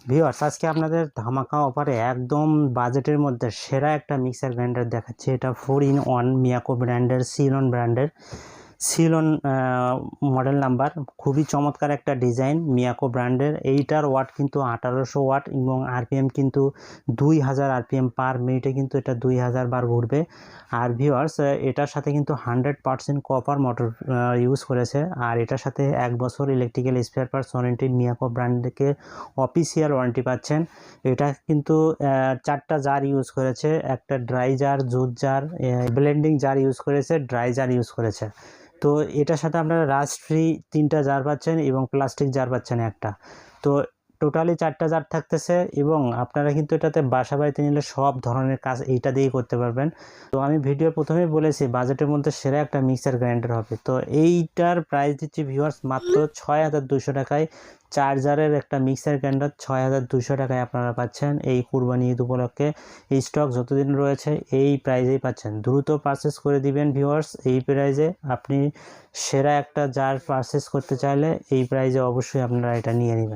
Viewers, আজকে আপনাদের ধামাকা অফারে একদম বাজেটের মধ্যে সেরা একটা মিক্সার গ্রাইন্ডার দেখাচ্ছি। এটা 4-in-1 মিয়াকো ব্র্যান্ডের, সিলন ব্র্যান্ডের, সিলন মডেল নাম্বার। খুবই চমৎকার একটা ডিজাইন, মিয়াকো ব্র্যান্ডের। এইটার ওয়াট কিন্তু 1800 ওয়াট এবং আরপিএম কিন্তু 2000 আরপিএম পার মিনিটে কিন্তু এটা 2000 বার ঘুরবে। আর ভিউয়ার্স, এটার সাথে কিন্তু 100% কপার মোটর ইউজ করেছে। আর এটার সাথে 1 বছর electrical spare parts warranty Miyako ব্র্যান্ডকে অফিসিয়াল ওয়ারেন্টি পাচ্ছেন। এটা কিন্তু 4টা জার ইউজ করেছে, একটা dry jar, juice jar, blending jar use করেছে, ড্রাই জার ইউজ করেছে। তো এটার সাথে আপনারা রাস্ট ফ্রি 3টা জার পাচ্ছেন এবং প্লাস্টিক জার পাচ্ছেন একটা। তো টোটালি 4টা জার থাকতেছে এবং আপনারা কিন্তু এটাতে বাসা বাড়িতে নিলে সব ধরনের কাজ এইটা দিয়েই করতে পারবেন। তো আমি ভিডিওর প্রথমেই বলেছি বাজেটের মধ্যে সেরা একটা মিক্সার গ্রাইন্ডার হবে। তো এইটার প্রাইস দিচ্ছি ভিউয়ার্স মাত্র 6200 টাকায়। 4 জারের একটা মিক্সার গ্রাইন্ডার 6200 টাকায় আপনারা পাচ্ছেন এই কুরবানি ঈদ উপলক্ষে। এই স্টক যতদিন রয়েছে এই প্রাইজেই পাচ্ছেন। দ্রুত পারচেস করে দিবেন ভিউয়ার্স। এই প্রাইজে আপনি সেরা একটা জার পারচেস করতে চাইলে এই প্রাইজে অবশ্যই আপনারা এটা নিয়ে নেবেন।